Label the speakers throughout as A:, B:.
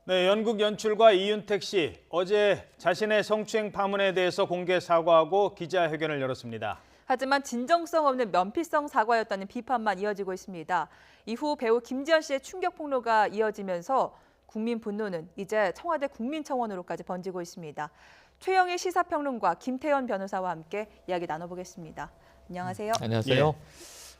A: 네, 연극 연출가 이윤택 씨 어제 자신의 성추행 파문에 대해서 공개 사과하고 기자회견을 열었습니다.
B: 하지만 진정성 없는 면피성 사과였다는 비판만 이어지고 있습니다. 이후 배우 김지연 씨의 충격 폭로가 이어지면서 국민 분노는 이제 청와대 국민청원으로까지 번지고 있습니다. 최영희 시사평론가 김태현 변호사와 함께 이야기 나눠보겠습니다. 안녕하세요.
C: 안녕하세요.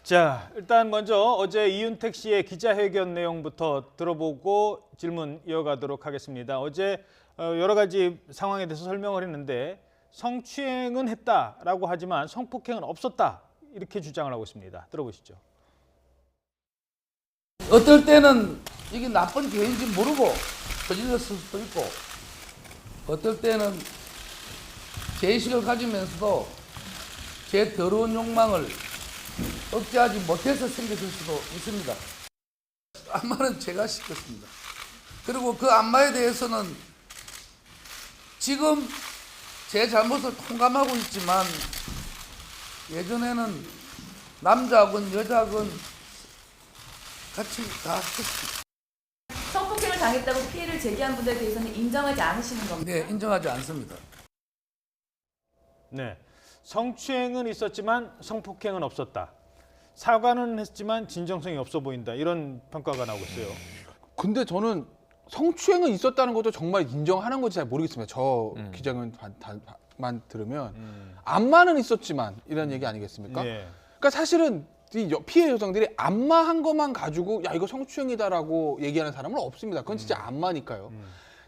A: 자, 일단 먼저 어제 이윤택 씨의 기자회견 내용부터 들어보고 질문 이어가도록 하겠습니다. 어제 여러 가지 상황에 대해서 설명을 했는데 성추행은 했다라고 하지만 성폭행은 없었다 이렇게 주장을 하고 있습니다. 들어보시죠.
D: 어떨 때는 이게 나쁜 계획인지 모르고 저질렀을 수도 있고 어떨 때는 죄의식을 가지면서도 제 더러운 욕망을 억제하지 못해서 생겼을 수도 있습니다. 안마는 제가 시켰습니다. 그리고 그 안마에 대해서는 지금 제 잘못을 통감하고 있지만 예전에는 남자하건 여자하건 같이 다 했습니다.
B: 성폭행을 당했다고 피해를 제기한 분들에 대해서는 인정하지 않으시는 겁니까?
D: 네, 인정하지 않습니다.
A: 네, 성추행은 있었지만 성폭행은 없었다. 사과는 했지만 진정성이 없어 보인다. 이런 평가가 나오고 있어요.
C: 근데 저는 성추행은 있었다는 것도 정말 인정하는 건지 잘 모르겠습니다. 저 기자회견만 들으면 안마는 있었지만 이런 얘기 아니겠습니까?
A: 예.
C: 그러니까 사실은 이 피해 여성들이 안마한 것만 가지고 야 이거 성추행이다라고 얘기하는 사람은 없습니다. 그건 진짜 안마니까요.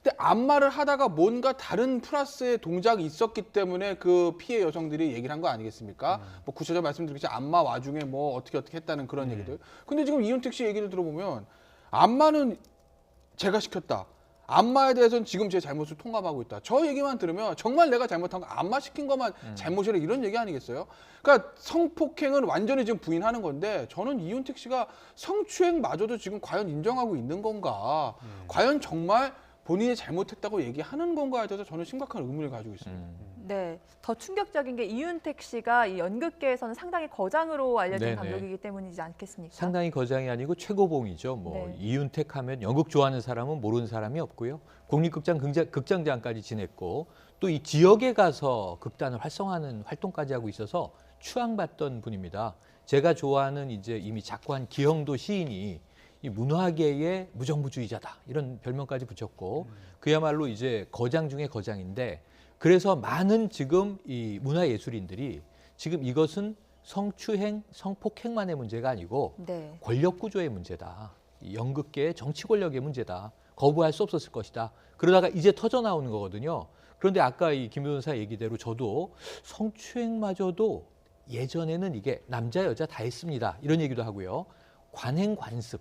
C: 근데 안마를 하다가 뭔가 다른 플러스의 동작이 있었기 때문에 그 피해 여성들이 얘기를 한 거 아니겠습니까? 뭐 구체적으로 말씀드리겠지 안마 와중에 뭐 어떻게 했다는 그런 얘기들. 근데 지금 이윤택 씨 얘기를 들어보면 안마는 제가 시켰다. 안마에 대해서는 지금 제 잘못을 통감하고 있다. 저 얘기만 들으면 정말 내가 잘못한 거 안마 시킨 것만 잘못이라 이런 얘기 아니겠어요? 그러니까 성폭행은 완전히 지금 부인하는 건데 저는 이윤택 씨가 성추행마저도 지금 과연 인정하고 있는 건가? 과연 정말 본인이 잘못했다고 얘기하는 건가에 대해서 저는 심각한 의문을 가지고 있습니다.
B: 네, 더 충격적인 게 이윤택 씨가 이 연극계에서는 상당히 거장으로 알려진
E: 네네.
B: 감독이기 때문이지 않겠습니까?
E: 상당히 거장이 아니고 최고봉이죠. 뭐
B: 네.
E: 이윤택 하면 연극 좋아하는 사람은 모르는 사람이 없고요. 국립극장 극장장까지 지냈고 또 이 지역에 가서 극단을 활성화하는 활동까지 하고 있어서 추앙받던 분입니다. 제가 좋아하는 이제 이미 작고한 기영도 시인이 이 문화계의 무정부주의자다 이런 별명까지 붙였고 그야말로 이제 거장 중에 거장인데 그래서 많은 지금 이 문화예술인들이 지금 이것은 성추행, 성폭행만의 문제가 아니고
B: 네.
E: 권력 구조의 문제다. 이 연극계의 정치 권력의 문제다. 거부할 수 없었을 것이다. 그러다가 이제 터져 나오는 거거든요. 그런데 아까 이 김 변호사 얘기대로 저도 성추행마저도 예전에는 이게 남자 여자 다 했습니다. 이런 얘기도 하고요. 관행 관습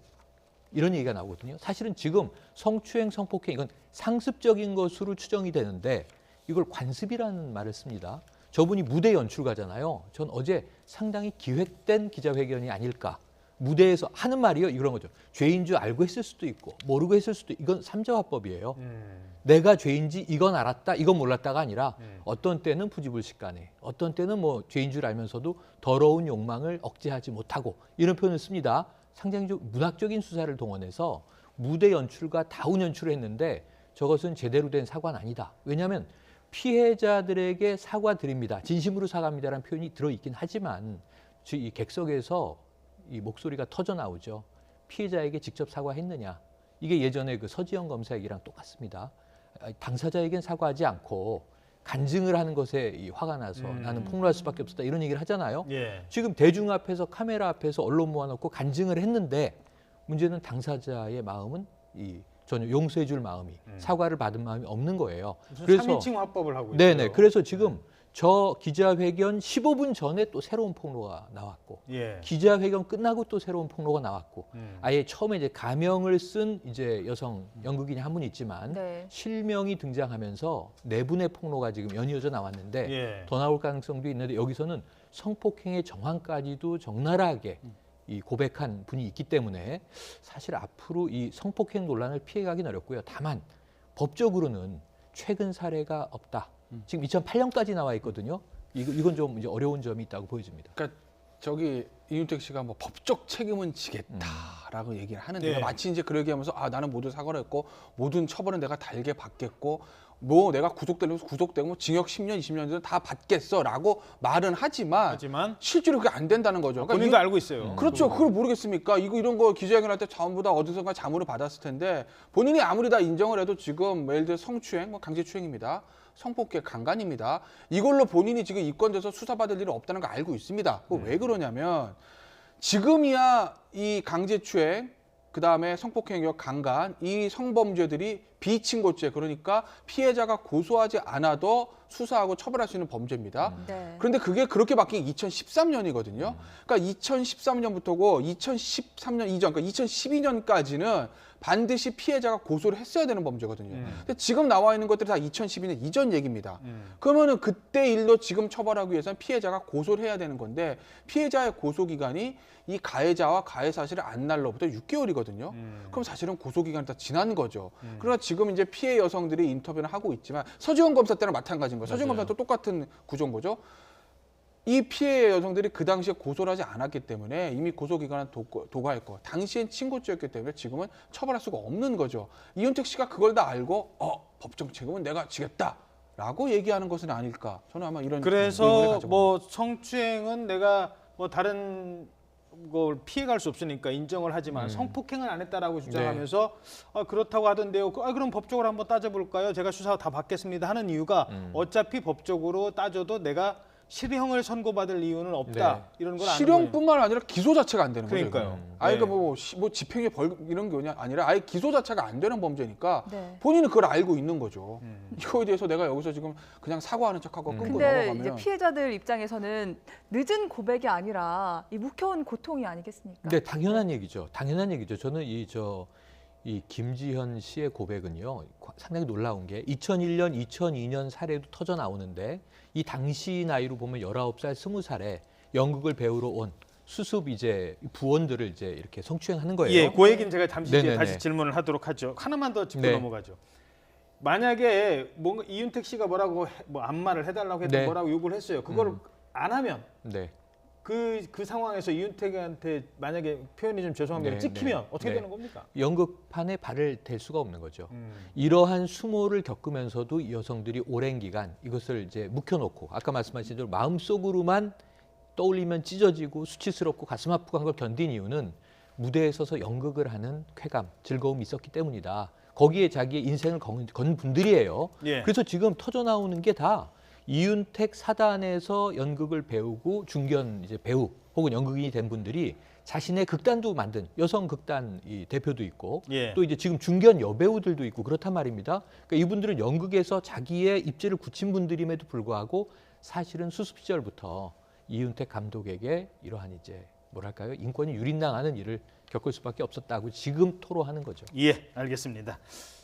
E: 이런 얘기가 나오거든요. 사실은 지금 성추행, 성폭행 이건 상습적인 것으로 추정이 되는데 이걸 관습이라는 말을 씁니다. 저분이 무대 연출가잖아요. 전 어제 상당히 기획된 기자회견이 아닐까. 무대에서 하는 말이요. 이런 거죠. 죄인 줄 알고 했을 수도 있고 모르고 했을 수도 있고 이건 삼자화법이에요. 내가 죄인지 이건 알았다, 이건 몰랐다가 아니라 어떤 때는 부지불식간에 어떤 때는 뭐 죄인 줄 알면서도 더러운 욕망을 억제하지 못하고 이런 표현을 씁니다. 상당히 좀 문학적인 수사를 동원해서 무대 연출과 다운 연출을 했는데 저것은 제대로 된 사과는 아니다. 왜냐하면 피해자들에게 사과드립니다. 진심으로 사과합니다라는 표현이 들어있긴 하지만 이 객석에서 이 목소리가 터져 나오죠. 피해자에게 직접 사과했느냐. 이게 예전에 그 서지영 검사 얘기랑 똑같습니다. 당사자에겐 사과하지 않고 간증을 하는 것에 이 화가 나서 나는 폭로할 수밖에 없었다 이런 얘기를 하잖아요.
A: 예.
E: 지금 대중 앞에서 카메라 앞에서 언론 모아놓고 간증을 했는데 문제는 당사자의 마음은 이 전혀 용서해 줄 마음이 사과를 받은 마음이 없는 거예요.
A: 그래서 3인칭 화법을 하고 있어요.
E: 네네. 그래서 지금 저 기자회견 15분 전에 또 새로운 폭로가 나왔고
A: 예.
E: 기자회견 끝나고 또 새로운 폭로가 나왔고 아예 처음에 이제 가명을 쓴 이제 여성 연극인이 한 분 있지만
B: 네.
E: 실명이 등장하면서 네 분의 폭로가 지금 연이어져 나왔는데
A: 예.
E: 더 나올 가능성도 있는데 여기서는 성폭행의 정황까지도 적나라하게 이 고백한 분이 있기 때문에 사실 앞으로 이 성폭행 논란을 피해가긴 어렵고요. 다만 법적으로는 최근 사례가 없다. 지금 2008년까지 나와 있거든요. 이건 좀 이제 어려운 점이 있다고 보여집니다.
C: 그러니까 저기 이윤택 씨가 뭐 법적 책임은 지겠다라고 얘기를 하는데
A: 네.
C: 마치 이제 그러게 하면서 나는 모두 사과를 했고 모든 처벌은 내가 달게 받겠고 뭐 내가 구속되고 뭐 징역 10년, 20년 다 받겠어라고 말은 하지만 실제로 그게 안 된다는 거죠.
A: 본인도 알고 있어요.
C: 그렇죠. 그걸 모르겠습니까? 이런 거 기자회견할 때 전부 다 어디선가 자문을 받았을 텐데 본인이 아무리 다 인정을 해도 지금 예를 들어 성추행, 강제추행입니다. 성폭행, 강간입니다. 이걸로 본인이 지금 입건돼서 수사받을 일은 없다는 거 알고 있습니다. 왜 그러냐면 지금이야 이 강제추행, 그다음에 성폭행과 강간, 이 성범죄들이 비친고죄, 그러니까 피해자가 고소하지 않아도 수사하고 처벌할 수 있는 범죄입니다.
B: 네.
C: 그런데 그게 그렇게 바뀐 게 2013년이거든요. 그러니까 2013년부터고 2013년 이전, 그러니까 2012년까지는 반드시 피해자가 고소를 했어야 되는 범죄거든요. 근데 지금 나와 있는 것들이 다 2012년 이전 얘기입니다. 그러면은 그때 일로 지금 처벌하기 위해서는 피해자가 고소를 해야 되는 건데 피해자의 고소 기간이 이 가해자와 가해 사실을 안 날로부터 6개월이거든요. 그럼 사실은 고소 기간이 다 지난 거죠. 그러나 지금 이제 피해 여성들이 인터뷰를 하고 있지만 서지원 검사 때랑 마찬가지인 거예요. 서지원 검사도 똑같은 구조인 거죠. 이 피해 여성들이 그 당시에 고소를 하지 않았기 때문에 이미 고소 기간은 도과했고 당시엔 친고죄였기 때문에 지금은 처벌할 수가 없는 거죠. 이윤택 씨가 그걸 다 알고 법정 책임은 내가 지겠다라고 얘기하는 것은 아닐까. 저는 아마 이런
A: 그래서 뭐 성추행은 내가 뭐 다른 걸 피해갈 수 없으니까 인정을 하지만 성폭행은 안 했다라고 주장하면서 그렇다고 하던데요. 그럼 법적으로 한번 따져볼까요? 제가 수사 다 받겠습니다 하는 이유가 어차피 법적으로 따져도 내가 실형을 선고받을 이유는 없다. 이런 걸 아는
C: 실형뿐만 아니라 기소 자체가 안 되는 거죠.
A: 그러니까요.
C: 아예 뭐 집행유예 벌금 이런 게 아니라 아예 기소 자체가 안 되는 범죄니까
B: 네.
C: 본인은 그걸 알고 있는 거죠. 이거에 대해서 내가 여기서 지금 그냥 사과하는 척하고 끊고
B: 근데
C: 넘어가면
B: 이제 피해자들 입장에서는 늦은 고백이 아니라 이 묵혀온 고통이 아니겠습니까?
E: 근데 당연한 얘기죠. 당연한 얘기죠. 저는 이 김지현 씨의 고백은요 상당히 놀라운 게 2001년, 2002년 사례도 터져 나오는데 이 당시 나이로 보면 19살, 20살에 연극을 배우러 온 수습 이제 부원들을 이제 이렇게 성추행하는 거예요.
A: 예, 그 얘기는 제가 잠시 뒤에
E: 네네네.
A: 다시 질문을 하도록 하죠. 하나만 더 짚고
E: 네.
A: 넘어가죠. 만약에 뭔가 이윤택 씨가 뭐라고 뭐 안마를 해달라고 해도
E: 네.
A: 뭐라고 요구를 했어요. 그걸 안 하면
E: 네.
A: 그 상황에서 이윤택한테 만약에 표현이 좀 죄송합니다.
E: 네,
A: 찍히면
E: 네.
A: 어떻게
E: 네.
A: 되는 겁니까?
E: 연극판에 발을 댈 수가 없는 거죠. 이러한 수모를 겪으면서도 이 여성들이 오랜 기간 이것을 이제 묵혀놓고 아까 말씀하신 대로 마음속으로만 떠올리면 찢어지고 수치스럽고 가슴 아프고 한 걸 견딘 이유는 무대에 서서 연극을 하는 쾌감, 즐거움이 있었기 때문이다. 거기에 자기의 인생을 건 분들이에요.
A: 예.
E: 그래서 지금 터져 나오는 게 다 이윤택 사단에서 연극을 배우고 중견 이제 배우 혹은 연극인이 된 분들이 자신의 극단도 만든 여성 극단 이 대표도 있고
A: 예.
E: 또 이제 지금 중견 여배우들도 있고 그렇단 말입니다. 그러니까 이분들은 연극에서 자기의 입지를 굳힌 분들임에도 불구하고 사실은 수습 시절부터 이윤택 감독에게 이러한 이제 뭐랄까요 인권이 유린당하는 일을 겪을 수밖에 없었다고 지금 토로하는 거죠.
A: 예, 알겠습니다.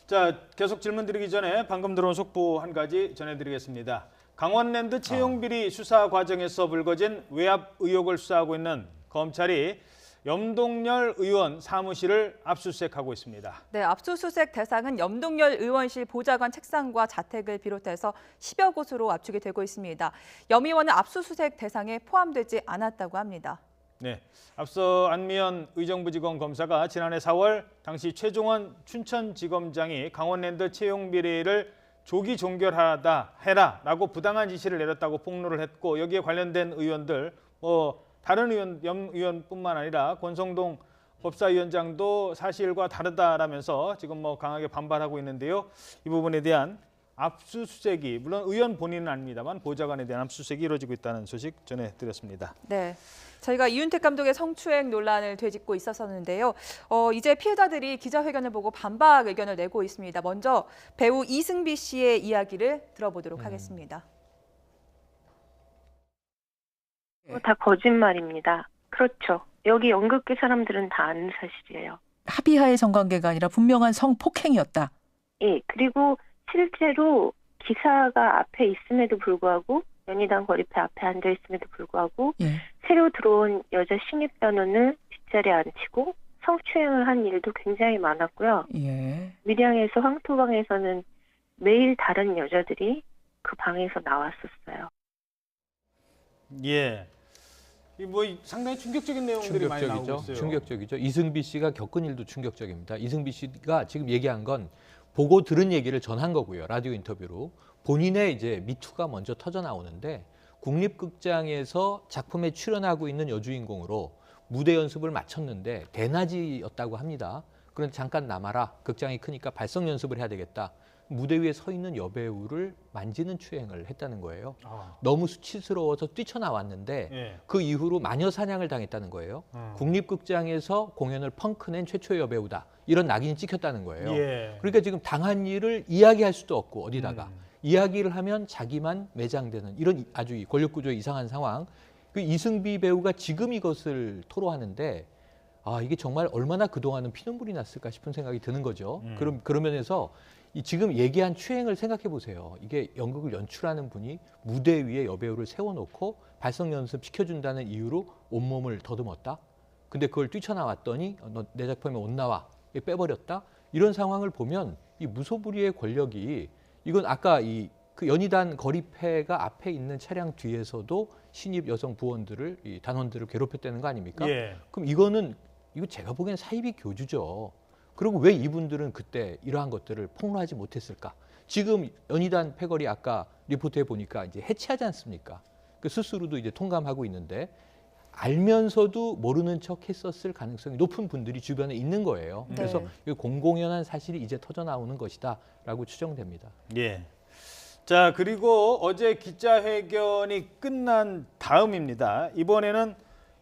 A: 자, 계속 질문 드리기 전에 방금 들어온 속보 한 가지 전해드리겠습니다. 강원랜드 채용비리 수사 과정에서 불거진 외압 의혹을 수사하고 있는 검찰이 염동열 의원 사무실을 압수수색하고 있습니다.
B: 네, 압수수색 대상은 염동열 의원실 보좌관 책상과 자택을 비롯해서 10여 곳으로 압축이 되고 있습니다. 염 의원은 압수수색 대상에 포함되지 않았다고 합니다.
A: 네, 앞서 안미연 의정부지검 검사가 지난해 4월 당시 최종원 춘천지검장이 강원랜드 채용 비리를 조기 종결해라라고 부당한 지시를 내렸다고 폭로를 했고 여기에 관련된 의원들 다른 염 의원뿐만 아니라 권성동 법사위원장도 사실과 다르다라면서 지금 강하게 반발하고 있는데요. 이 부분에 대한 압수수색이 물론 의원 본인은 아닙니다만 보좌관에 대한 압수수색이 이루어지고 있다는 소식 전해드렸습니다.
B: 네, 저희가 이윤택 감독의 성추행 논란을 되짚고 있었는데요. 이제 피해자들이 기자회견을 보고 반박 의견을 내고 있습니다. 먼저 배우 이승비 씨의 이야기를 들어보도록 하겠습니다.
F: 다 거짓말입니다. 그렇죠. 여기 연극계 사람들은 다 아는 사실이에요.
G: 합의하에 성관계가 아니라 분명한 성폭행이었다.
F: 예, 그리고 실제로 기사가 앞에 있음에도 불구하고 연희당 거리패 앞에 앉아 있음에도 불구하고
G: 예.
F: 새로 들어온 여자 신입 변호는 뒷자리에 앉히고 성추행을 한 일도 굉장히 많았고요.
G: 예.
F: 밀양에서 황토방에서는 매일 다른 여자들이 그 방에서 나왔었어요.
A: 예. 뭐 상당히 충격적인 내용들이 많이 나오고 있어요.
E: 충격적이죠. 이승비 씨가 겪은 일도 충격적입니다. 이승비 씨가 지금 얘기한 건 보고 들은 얘기를 전한 거고요. 라디오 인터뷰로. 본인의 이제 미투가 먼저 터져 나오는데 국립극장에서 작품에 출연하고 있는 여주인공으로 무대 연습을 마쳤는데 대낮이었다고 합니다. 그런데 잠깐 남아라. 극장이 크니까 발성 연습을 해야 되겠다. 무대 위에 서 있는 여배우를 만지는 추행을 했다는 거예요. 너무 수치스러워서 뛰쳐나왔는데
A: 예.
E: 그 이후로 마녀 사냥을 당했다는 거예요. 국립극장에서 공연을 펑크낸 최초의 여배우다. 이런 낙인이 찍혔다는 거예요.
A: 예.
E: 그러니까 지금 당한 일을 이야기할 수도 없고 어디다가 이야기를 하면 자기만 매장되는 이런 아주 권력구조의 이상한 상황. 그 이승비 배우가 지금 이것을 토로하는데 이게 정말 얼마나 그동안은 피눈물이 났을까 싶은 생각이 드는 거죠. 그런 면에서 지금 얘기한 추행을 생각해 보세요. 이게 연극을 연출하는 분이 무대 위에 여배우를 세워놓고 발성 연습 시켜준다는 이유로 온몸을 더듬었다. 근데 그걸 뛰쳐나왔더니 너 내 작품에 못 나와. 빼버렸다. 이런 상황을 보면 이 무소불위의 권력이 이건 아까 그 연희단 거리패가 앞에 있는 차량 뒤에서도 신입 여성 부원들을 이 단원들을 괴롭혔다는 거 아닙니까?
A: 예.
E: 그럼 이거 제가 보기엔 사이비 교주죠. 그리고 왜 이분들은 그때 이러한 것들을 폭로하지 못했을까? 지금 연희단 패거리 아까 리포트에 보니까 이제 해체하지 않습니까? 그 스스로도 이제 통감하고 있는데 알면서도 모르는 척 했었을 가능성이 높은 분들이 주변에 있는 거예요. 그래서 이 공공연한 사실이 이제 터져 나오는 것이다라고 추정됩니다.
A: 예. 자, 그리고 어제 기자회견이 끝난 다음입니다. 이번에는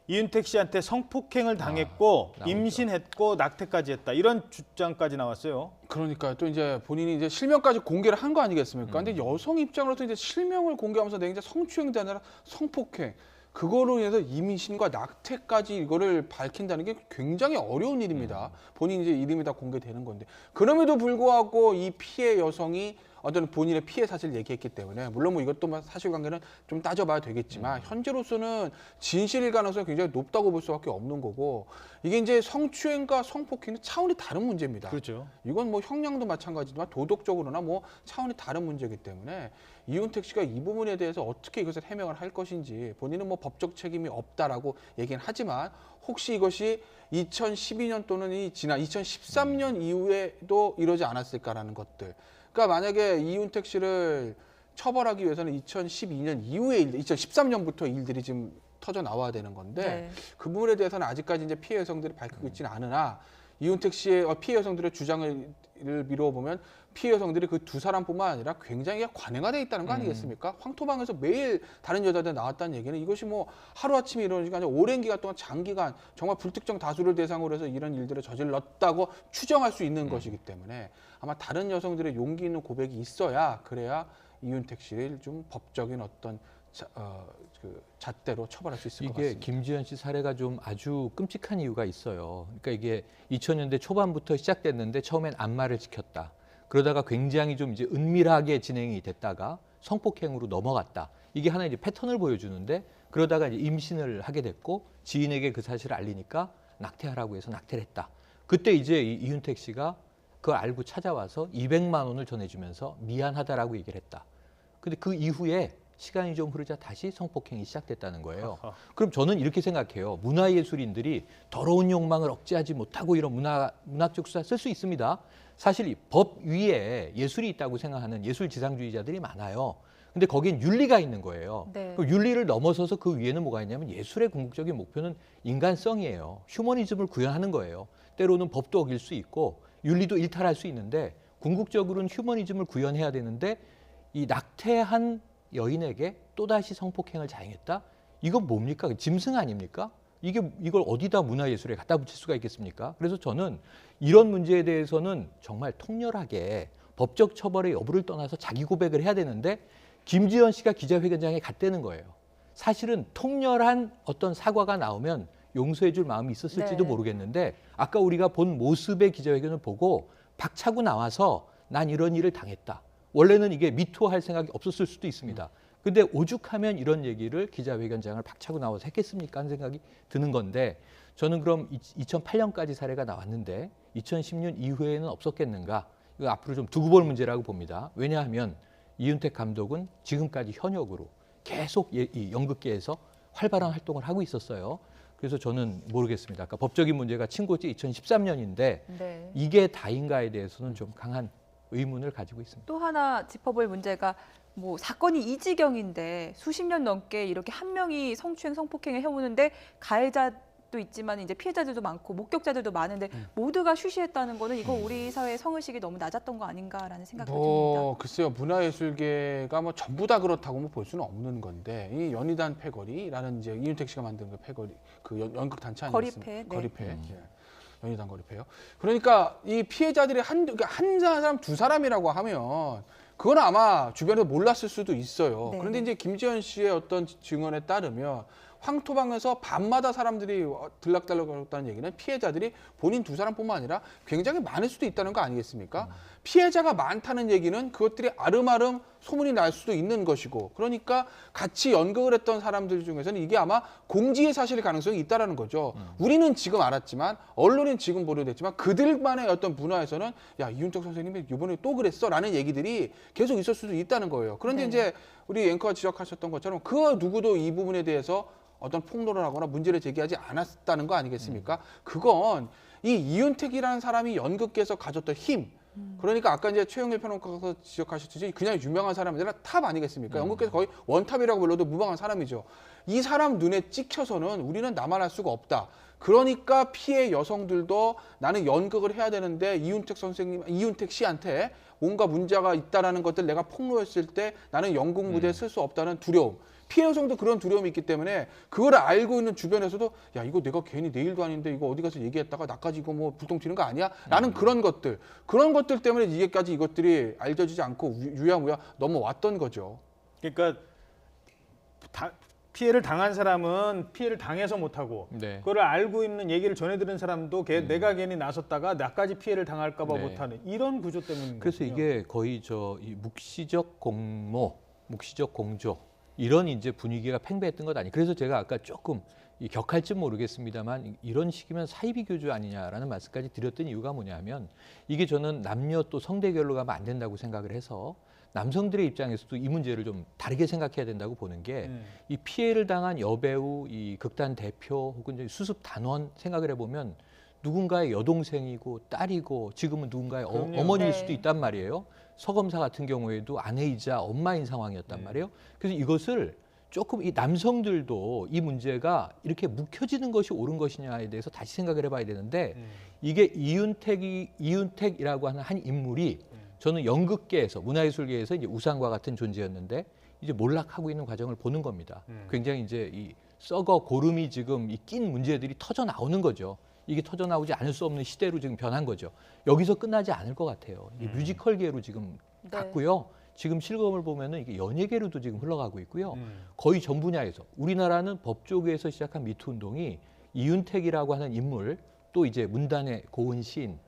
A: 이윤택 씨한테 성폭행을 당했고
E: 나오죠.
A: 임신했고 낙태까지 했다. 이런 주장까지 나왔어요.
C: 그러니까 또 이제 본인이 이제 실명까지 공개를 한 거 아니겠습니까? 근데 여성 입장으로서 이제 실명을 공개하면서 내가 이제 성추행도 아니라 성폭행 그거로 인해서 임신과 낙태까지 이거를 밝힌다는 게 굉장히 어려운 일입니다. 본인 이제 이름이 다 공개되는 건데 그럼에도 불구하고 이 피해 여성이 어떤 본인의 피해 사실을 얘기했기 때문에 물론 뭐 이것도 사실관계는 좀 따져봐야 되겠지만 현재로서는 진실일 가능성이 굉장히 높다고 볼 수밖에 없는 거고 이게 이제 성추행과 성폭행은 차원이 다른 문제입니다.
A: 그렇죠.
C: 이건 뭐 형량도 마찬가지지만 도덕적으로나 뭐 차원이 다른 문제이기 때문에 이윤택 씨가 이 부분에 대해서 어떻게 이것을 해명을 할 것인지 본인은 뭐 법적 책임이 없다라고 얘기는 하지만 혹시 이것이 2012년 또는 이 지난 2013년 이후에도 이러지 않았을까라는 것들. 그러니까 만약에 이윤택 씨를 처벌하기 위해서는 2012년 이후의 일, 2013년부터 일들이 지금 터져 나와야 되는 건데 그 부분에 대해서는 아직까지 이제 피해 여성들이 밝히고 있지는 않으나 이윤택 씨의 피해 여성들의 주장을 미루어 보면 피해 여성들이 그 두 사람뿐만 아니라 굉장히 관행화되어 있다는 거 아니겠습니까? 황토방에서 매일 다른 여자들 나왔다는 얘기는 이것이 뭐 하루아침에 이루어진 게 아니라 오랜 기간 동안 장기간 정말 불특정 다수를 대상으로 해서 이런 일들을 저질렀다고 추정할 수 있는 것이기 때문에 아마 다른 여성들의 용기 있는 고백이 있어야 그래야 이윤택 씨를 좀 법적인 어떤 그 잣대로 처벌할 수 있을 것
E: 이게
C: 같습니다.
E: 김지현 씨 사례가 좀 아주 끔찍한 이유가 있어요. 그러니까 이게 2000년대 초반부터 시작됐는데 처음엔 안마를 지켰다. 그러다가 굉장히 좀 이제 은밀하게 진행이 됐다가 성폭행으로 넘어갔다. 이게 하나의 이제 패턴을 보여주는데 그러다가 이제 임신을 하게 됐고 지인에게 그 사실을 알리니까 낙태하라고 해서 낙태를 했다. 그때 이제 이윤택 씨가 그걸 알고 찾아와서 200만 원을 전해주면서 미안하다라고 얘기를 했다. 근데 그 이후에 시간이 좀 흐르자 다시 성폭행이 시작됐다는 거예요. 그럼 저는 이렇게 생각해요. 문화예술인들이 더러운 욕망을 억제하지 못하고 이런 문학적 수사 쓸 수 있습니다. 사실 법 위에 예술이 있다고 생각하는 예술지상주의자들이 많아요. 근데 거긴 윤리가 있는 거예요. 그 윤리를 넘어서서 그 위에는 뭐가 있냐면 예술의 궁극적인 목표는 인간성이에요. 휴머니즘을 구현하는 거예요. 때로는 법도 어길 수 있고 윤리도 일탈할 수 있는데 궁극적으로는 휴머니즘을 구현해야 되는데 이 낙태한 여인에게 또다시 성폭행을 자행했다? 이건 뭡니까? 짐승 아닙니까? 이걸 어디다 문화예술에 갖다 붙일 수가 있겠습니까? 그래서 저는 이런 문제에 대해서는 정말 통렬하게 법적 처벌의 여부를 떠나서 자기 고백을 해야 되는데 김지현 씨가 기자회견장에 갔다는 거예요. 사실은 통렬한 어떤 사과가 나오면 용서해 줄 마음이 있었을지도 모르겠는데 아까 우리가 본 모습의 기자회견을 보고 박차고 나와서 난 이런 일을 당했다. 원래는 이게 미투할 생각이 없었을 수도 있습니다. 근데 오죽하면 이런 얘기를 기자회견장을 박차고 나와서 했겠습니까? 하는 생각이 드는 건데 저는 그럼 2008년까지 사례가 나왔는데 2010년 이후에는 없었겠는가? 이거 앞으로 좀 두고 볼 문제라고 봅니다. 왜냐하면 이윤택 감독은 지금까지 현역으로 계속 이 연극계에서 활발한 활동을 하고 있었어요. 그래서 저는 모르겠습니다. 아까 법적인 문제가 친고죄 2013년인데
B: 네.
E: 이게 다인가에 대해서는 좀 강한 의문을 가지고 있습니다.
B: 또 하나 짚어볼 문제가 뭐 사건이 이지경인데 수십 년 넘게 이렇게 한 명이 성추행, 성폭행을 해오는데 가해자도 있지만 이제 피해자들도 많고 목격자들도 많은데 모두가 쉬쉬했다는 거는 이거 우리 사회의 성의식이 너무 낮았던 거 아닌가라는 생각이 듭니다.
C: 글쎄요, 문화예술계가 뭐 전부 다 그렇다고 뭐 볼 수는 없는 건데 이 연희단 패거리라는 이제 이윤택 씨가 만든 그 패거리 그 연극 단체 아니겠습니까?
B: 거리패, 네.
C: 거리패. 예. 연희단 거리패요. 그러니까 이 피해자들이 한 사람 두 사람이라고 하면 그건 아마 주변에서 몰랐을 수도 있어요.
B: 네.
C: 그런데 이제 김지현 씨의 어떤 증언에 따르면 황토방에서 밤마다 사람들이 들락달락거렸다는 얘기는 피해자들이 본인 두 사람뿐만 아니라 굉장히 많을 수도 있다는 거 아니겠습니까? 피해자가 많다는 얘기는 그것들이 아름아름 소문이 날 수도 있는 것이고, 그러니까 같이 연극을 했던 사람들 중에서는 이게 아마 공지의 사실일 가능성이 있다라는 거죠. 우리는 지금 알았지만 언론은 지금 보도됐지만 그들만의 어떤 문화에서는 야, 이윤택 선생님이 이번에 또 그랬어라는 얘기들이 계속 있을 수도 있다는 거예요. 그런데
B: 네.
C: 이제 우리 앵커가 지적하셨던 것처럼 그 누구도 이 부분에 대해서 어떤 폭로를 하거나 문제를 제기하지 않았다는 거 아니겠습니까? 그건 이 이윤택이라는 사람이 연극계에서 가졌던 힘, 그러니까 아까 이제 최영일 평론가가 지적하셨듯이 그냥 유명한 사람이 아니라 탑 아니겠습니까? 연극계에서 거의 원탑이라고 불러도 무방한 사람이죠. 이 사람 눈에 찍혀서는 우리는 나만 할 수가 없다. 그러니까 피해 여성들도 나는 연극을 해야 되는데 이윤택 씨한테 뭔가 문제가 있다라는 것들 내가 폭로했을 때 나는 연극 무대에 쓸 수 없다는 두려움. 피해 여성도 그런 두려움이 있기 때문에 그걸 알고 있는 주변에서도 야, 이거 내가 괜히 내 일도 아닌데 이거 어디 가서 얘기했다가 나까지 이거 뭐 불똥 튀는 거 아니야? 라는 그런 것들 때문에 이게까지 이것들이 알려지지 않고 유야무야 넘어왔던 거죠.
A: 그러니까 피해를 당한 사람은 피해를 당해서 못하고
E: 네.
A: 그걸 알고 있는 얘기를 전해들은 사람도 내가 괜히 나섰다가 나까지 피해를 당할까 봐
E: 네.
A: 못하는 이런 구조 때문인
E: 그래서
A: 거군요.
E: 이게 거의 이 묵시적 공조 이런 이제 분위기가 팽배했던 것 아니에요. 그래서 제가 아까 조금 격할지 모르겠습니다만 이런 식이면 사이비교주 아니냐라는 말씀까지 드렸던 이유가 뭐냐면 이게 저는 남녀 또 성대결로 가면 안 된다고 생각을 해서 남성들의 입장에서도 이 문제를 좀 다르게 생각해야 된다고 보는 게 이 피해를 당한 여배우, 이 극단 대표 혹은 이제 수습 단원 생각을 해보면 누군가의 여동생이고 딸이고 지금은 누군가의 어머니일
B: 네.
E: 수도 있단 말이에요. 서검사 같은 경우에도 아내이자 엄마인 상황이었단 말이에요. 그래서 이것을 조금 이 남성들도 이 문제가 이렇게 묵혀지는 것이 옳은 것이냐에 대해서 다시 생각을 해봐야 되는데 이게 이윤택이라고 하는 한 인물이 저는 연극계에서 문화예술계에서 이제 우상과 같은 존재였는데 이제 몰락하고 있는 과정을 보는 겁니다. 굉장히 이제 이 썩어 고름이 지금 이 낀 문제들이 터져 나오는 거죠. 이게 터져 나오지 않을 수 없는 시대로 지금 변한 거죠. 여기서 끝나지 않을 것 같아요. 이 뮤지컬계로 지금
B: 네.
E: 갔고요. 지금 실검을 보면은 이게 연예계로도 지금 흘러가고 있고요. 거의 전 분야에서 우리나라는 법조계에서 시작한 미투 운동이 이윤택이라고 하는 인물 또 이제 문단의 고은 시인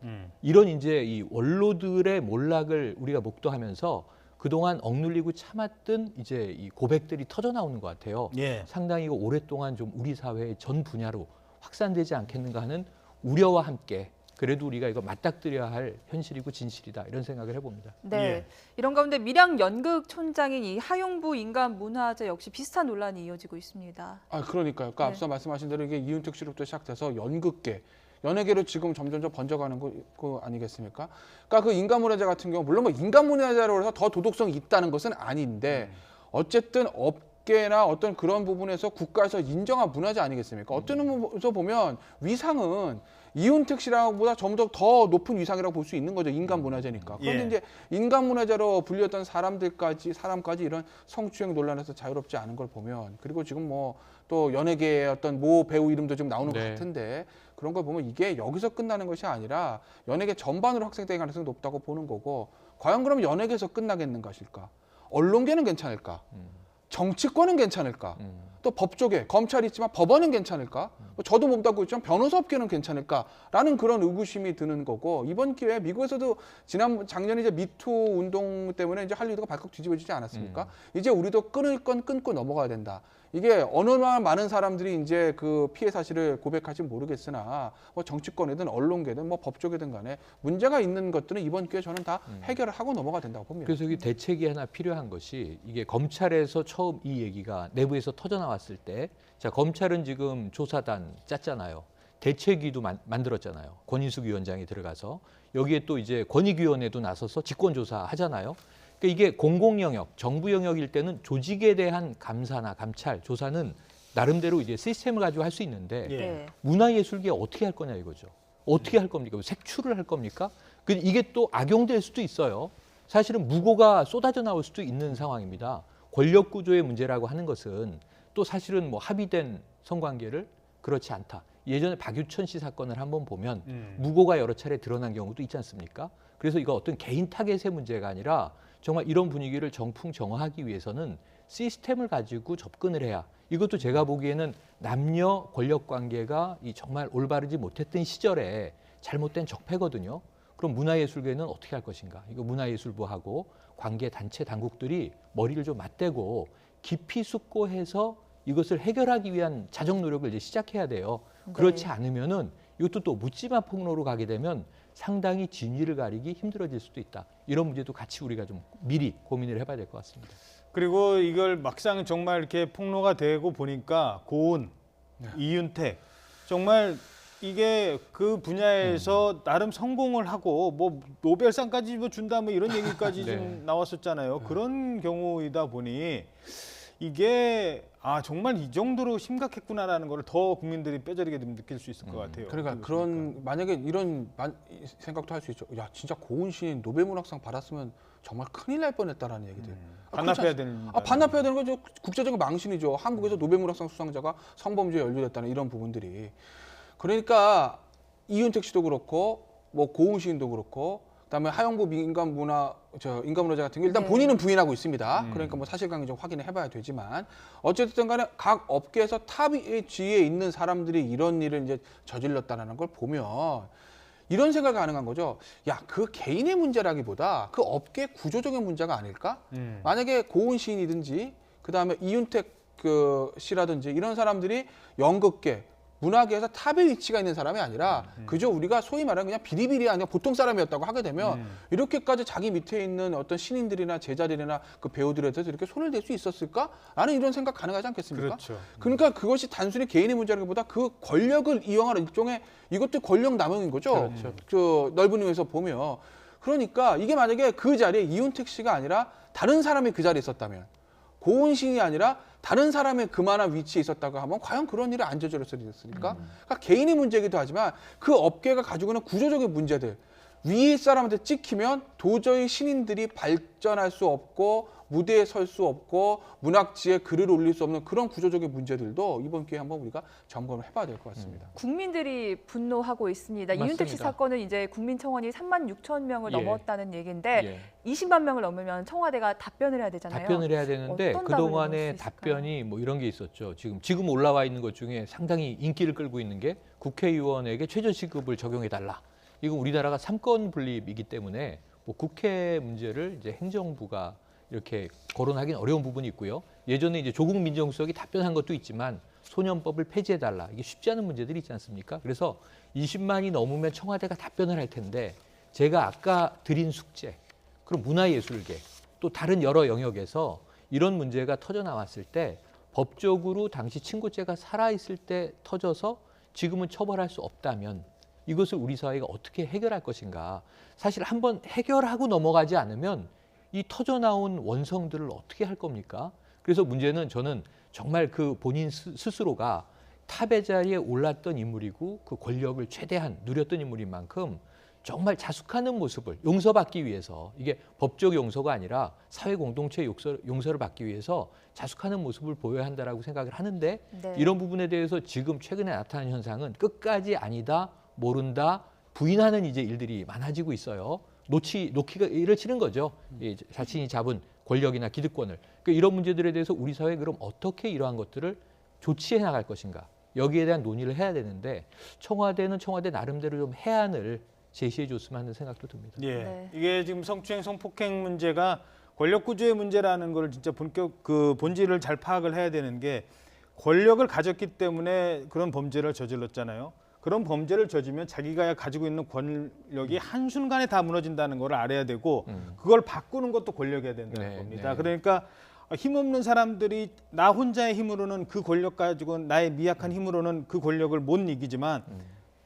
E: 이런 이제 이 원로들의 몰락을 우리가 목도하면서 그동안 억눌리고 참았던 이제 이 고백들이 터져 나오는 것 같아요.
A: 예.
E: 상당히 오랫동안 좀 우리 사회의 전 분야로 확산되지 않겠는가 하는 우려와 함께 그래도 우리가 이거 맞닥뜨려야 할 현실이고 진실이다 이런 생각을 해봅니다.
B: 네,
A: 예.
B: 이런 가운데 밀양 연극촌장인 이 하용부 인간문화재 역시 비슷한 논란이 이어지고 있습니다.
C: 그러니까요.
B: 네.
C: 앞서 말씀하신 대로 이게 이윤택 씨로부터 시작돼서 연극계, 연예계로 지금 점점점 번져가는 거 아니겠습니까? 그러니까 그 인간문화재 같은 경우 물론 뭐 인간문화재로 해서 더 도덕성이 있다는 것은 아닌데 어쨌든 업계나 어떤 그런 부분에서 국가에서 인정한 문화재 아니겠습니까? 어떤 의미에서 보면 위상은 이윤택 씨랑보다 점점 더 높은 위상이라고 볼 수 있는 거죠. 인간문화재니까. 그런데
A: 예.
C: 이제 인간문화재로 불렸던 사람까지 이런 성추행 논란에서 자유롭지 않은 걸 보면 그리고 지금 뭐 또 연예계의 어떤 모 배우 이름도 좀 나오는 것
E: 네.
C: 같은데 그런 걸 보면 이게 여기서 끝나는 것이 아니라 연예계 전반으로 확산될 가능성이 높다고 보는 거고 과연 그럼 연예계에서 끝나겠는 것일까? 언론계는 괜찮을까? 정치권은 괜찮을까? 또 법조계, 검찰이 있지만 법원은 괜찮을까? 저도 몸담고 있지만 변호사업계는 괜찮을까라는 그런 의구심이 드는 거고 이번 기회에 미국에서도 작년에 이제 미투 운동 때문에 이제 할리우드가 발칵 뒤집어지지 않았습니까? 이제 우리도 끊을 건 끊고 넘어가야 된다. 이게 얼마나 많은 사람들이 이제 그 피해 사실을 고백할지 모르겠으나 뭐 정치권이든 언론계든 뭐 법조계든 간에 문제가 있는 것들은 이번 기회에 저는 다 해결을 하고 넘어가야 된다고 봅니다.
E: 그래서 이 대책이 하나 필요한 것이 이게 검찰에서 처음 이 얘기가 내부에서 터져 나왔 나왔을 때, 자, 검찰은 지금 조사단 짰잖아요. 대책위도 만들었잖아요. 권인숙 위원장이 들어가서 여기에 또 이제 권익위원회도 나서서 직권조사 하잖아요. 그러니까 이게 공공 영역, 정부 영역일 때는 조직에 대한 감사나 감찰, 조사는 나름대로 이제 시스템을 가지고 할 수 있는데
A: 예.
B: 네.
E: 문화예술계 어떻게 할 거냐 이거죠. 어떻게 할 겁니까? 색출을 할 겁니까? 이게 또 악용될 수도 있어요. 사실은 무고가 쏟아져 나올 수도 있는 상황입니다. 권력 구조의 문제라고 하는 것은 또 사실은 뭐 합의된 성관계를 그렇지 않다. 예전에 박유천 씨 사건을 한번 보면 무고가 여러 차례 드러난 경우도 있지 않습니까? 그래서 이거 어떤 개인 타겟의 문제가 아니라 정말 이런 분위기를 정풍정화하기 위해서는 시스템을 가지고 접근을 해야, 이것도 제가 보기에는 남녀 권력 관계가 정말 올바르지 못했던 시절에 잘못된 적폐거든요. 그럼 문화예술계는 어떻게 할 것인가? 이거 문화예술부하고 관계 단체 당국들이 머리를 좀 맞대고 깊이 숙고해서 이것을 해결하기 위한 자정 노력을 이제 시작해야 돼요. 그렇지 않으면은 이것도 또 묻지마 폭로로 가게 되면 상당히 진위를 가리기 힘들어질 수도 있다. 이런 문제도 같이 우리가 좀 미리 고민을 해봐야 될 것 같습니다.
A: 그리고 이걸 막상 정말 이렇게 폭로가 되고 보니까 고은, 이윤택 정말 이게 그 분야에서 나름 성공을 하고 뭐 노벨상까지 뭐 준다 뭐 이런 얘기까지
E: 네.
A: 좀 나왔었잖아요. 그런 경우이다 보니 이게 정말 이 정도로 심각했구나라는 걸 더 국민들이 뼈저리게 느낄 수 있을 것 같아요.
C: 그러니까 그런 만약에 이런 생각도 할 수 있죠. 야, 진짜 고은 시인 노벨문학상 받았으면 정말 큰일 날 뻔했다라는 얘기들.
A: 반납해야 되는.
C: 반납해야 되는 거죠. 국제적인 망신이죠. 한국에서 노벨문학상 수상자가 성범죄에 연루됐다는 이런 부분들이. 그러니까 이윤택 씨도 그렇고 뭐 고은 시인도 그렇고 그다음에 하영부 인간문화자 같은 게 일단 본인은 부인하고 있습니다. 그러니까 뭐 사실관계 좀 확인을 해봐야 되지만 어쨌든 간에 각 업계에서 탑의 지위에 있는 사람들이 이런 일을 이제 저질렀다는 걸 보면 이런 생각이 가능한 거죠. 야, 그 개인의 문제라기보다 그 업계 구조적인 문제가 아닐까? 만약에 고은 시인이든지 그다음에 이윤택 씨라든지 이런 사람들이 연극계 문화계에서 탑의 위치가 있는 사람이 아니라 그저 우리가 소위 말하는 그냥 비리비리한 그냥 보통 사람이었다고 하게 되면 이렇게까지 자기 밑에 있는 어떤 신인들이나 제자들이나 그 배우들에 대해서 이렇게 손을 댈 수 있었을까? 라는 이런 생각 가능하지 않겠습니까?
A: 그렇죠.
C: 그러니까 그것이 단순히 개인의 문제라기보다 그 권력을 이용하는 일종의 이것도 권력 남용인 거죠.
E: 그렇죠.
C: 그 넓은 의미에서 보면. 그러니까 이게 만약에 그 자리에 이윤택 씨가 아니라 다른 사람이 그 자리에 있었다면 고은 시인이 아니라 다른 사람의 그만한 위치에 있었다고 하면 과연 그런 일을 안 저질렀을까? 그러니까 개인의 문제이기도 하지만 그 업계가 가지고 있는 구조적인 문제들, 위에 사람한테 찍히면 도저히 신인들이 발전할 수 없고 무대에 설 수 없고 문학지에 글을 올릴 수 없는 그런 구조적인 문제들도 이번 기회에 한번 우리가 점검을 해봐야 될 것 같습니다.
B: 국민들이 분노하고 있습니다.
E: 맞습니다.
B: 이윤택 씨 사건은 이제 국민 청원이 36,000명을
E: 예.
B: 넘었다는 얘기인데 20만 명을 넘으면 청와대가 답변을 해야 되잖아요.
E: 답변을 해야 되는데
B: 어떤 답을
E: 그동안의
B: 내놓을 수 있을까요?
E: 답변이 뭐 이런 게 있었죠. 지금 올라와 있는 것 중에 상당히 인기를 끌고 있는 게 국회의원에게 최저시급을 적용해달라. 이건 우리나라가 삼권 분립이기 때문에 뭐 국회 문제를 이제 행정부가 이렇게 거론하기는 어려운 부분이 있고요. 예전에 이제 조국 민정수석이 답변한 것도 있지만 소년법을 폐지해달라. 이게 쉽지 않은 문제들이 있지 않습니까? 그래서 20만이 넘으면 청와대가 답변을 할 텐데 제가 아까 드린 숙제, 그럼 문화예술계 또 다른 여러 영역에서 이런 문제가 터져 나왔을 때 법적으로 당시 친고죄가 살아있을 때 터져서 지금은 처벌할 수 없다면 이것을 우리 사회가 어떻게 해결할 것인가. 사실 한번 해결하고 넘어가지 않으면 이 터져나온 원성들을 어떻게 할 겁니까? 그래서 문제는 저는 정말 그 본인 스스로가 탑의 자리에 올랐던 인물이고 그 권력을 최대한 누렸던 인물인 만큼 정말 자숙하는 모습을 용서받기 위해서, 이게 법적 용서가 아니라 사회 공동체 용서를 받기 위해서 자숙하는 모습을 보여야 한다라고 생각을 하는데
B: 네.
E: 이런 부분에 대해서 지금 최근에 나타난 현상은 끝까지 아니다, 모른다, 부인하는 이제 일들이 많아지고 있어요. 놓기가 일을 치는 거죠. 자신이 잡은 권력이나 기득권을. 그러니까 이런 문제들에 대해서 우리 사회 그럼 어떻게 이러한 것들을 조치해 나갈 것인가. 여기에 대한 논의를 해야 되는데 청와대는 청와대 나름대로 좀 해안을 제시해 줬으면 하는 생각도 듭니다.
A: 예,
B: 네.
A: 이게 지금 성추행, 성폭행 문제가 권력 구조의 문제라는 걸 진짜 본질을 잘 파악을 해야 되는 게 권력을 가졌기 때문에 그런 범죄를 저질렀잖아요. 그런 범죄를 저지르면 자기가 가지고 있는 권력이 한순간에 다 무너진다는 걸 알아야 되고 그걸 바꾸는 것도 권력이어야 된다는 겁니다.
E: 네.
A: 그러니까 힘없는 사람들이 나 혼자의 힘으로는 그 권력 가지고 나의 미약한 힘으로는 그 권력을 못 이기지만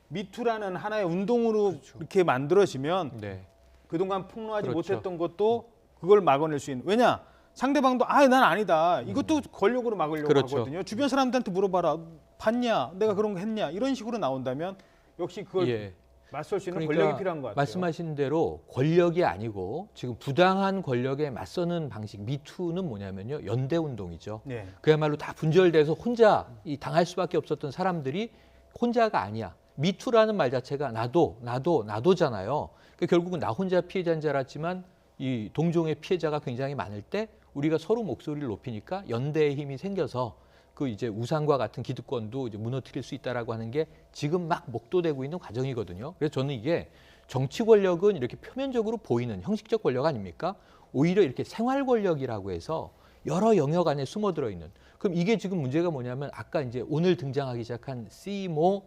A: 미투라는 하나의 운동으로 이렇게 만들어지면
E: 네.
A: 그동안 폭로하지
E: 그렇죠.
A: 못했던 것도 그걸 막아낼 수 있는. 왜냐? 상대방도 난 아니다. 이것도 권력으로 막으려고
E: 그렇죠.
A: 하거든요. 주변 사람들한테 물어봐라. 봤냐? 내가 그런 거 했냐? 이런 식으로 나온다면 역시 그걸
E: 예.
A: 맞설 수 있는
E: 그러니까
A: 권력이 필요한 것 같아요.
E: 말씀하신 대로 권력이 아니고 지금 부당한 권력에 맞서는 방식 미투는 뭐냐면요. 연대 운동이죠.
A: 네.
E: 그야말로 다 분절돼서 혼자 당할 수밖에 없었던 사람들이 혼자가 아니야. 미투라는 말 자체가 나도잖아요. 그러니까 결국은 나 혼자 피해자인 줄 알았지만 이 동종의 피해자가 굉장히 많을 때 우리가 서로 목소리를 높이니까 연대의 힘이 생겨서 그 이제 우상과 같은 기득권도 이제 무너뜨릴 수 있다라고 하는 게 지금 막 목도되고 있는 과정이거든요. 그래서 저는 이게 정치 권력은 이렇게 표면적으로 보이는 형식적 권력 아닙니까? 오히려 이렇게 생활 권력이라고 해서 여러 영역 안에 숨어들어 있는. 그럼 이게 지금 문제가 뭐냐면 아까 이제 오늘 등장하기 시작한 C모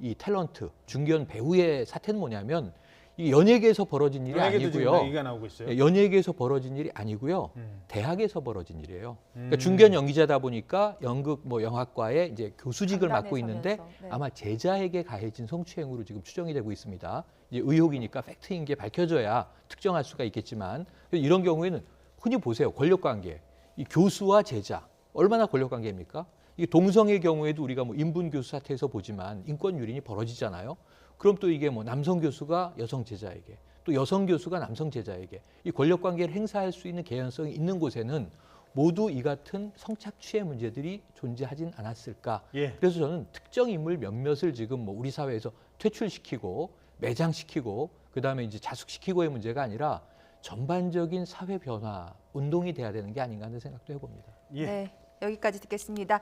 E: 이 탤런트 중견 배우의 사태는 뭐냐면 이게 연예계에서 벌어진 일이
A: 연예계도 지금
E: 아니고요.
A: 얘기가 나오고 있어요.
E: 연예계에서 벌어진 일이 아니고요. 대학에서 벌어진 일이에요. 그러니까
A: 음.
E: 중견 연기자다 보니까 연극 영화과에 이제 교수직을
B: 강단에
E: 맡고 있는데
B: 서면서, 네.
E: 아마 제자에게 가해진 성추행으로 지금 추정이 되고 있습니다. 이제 의혹이니까 팩트인 게 밝혀져야 특정할 수가 있겠지만 이런 경우에는 흔히 보세요. 권력 관계. 이 교수와 제자 얼마나 권력 관계입니까? 이게 동성의 경우에도 우리가 뭐 인분 교수 사태에서 보지만 인권 유린이 벌어지잖아요. 그럼 또 이게 뭐 남성 교수가 여성 제자에게 또 여성 교수가 남성 제자에게 이 권력 관계를 행사할 수 있는 개연성이 있는 곳에는 모두 이 같은 성착취의 문제들이 존재하진 않았을까.
A: 예.
E: 그래서 저는 특정 인물 몇몇을 지금 뭐 우리 사회에서 퇴출시키고 매장시키고 그다음에 이제 자숙시키고의 문제가 아니라 전반적인 사회 변화 운동이 돼야 되는 게 아닌가 하는 생각도 해봅니다.
A: 예.
B: 네, 여기까지 듣겠습니다.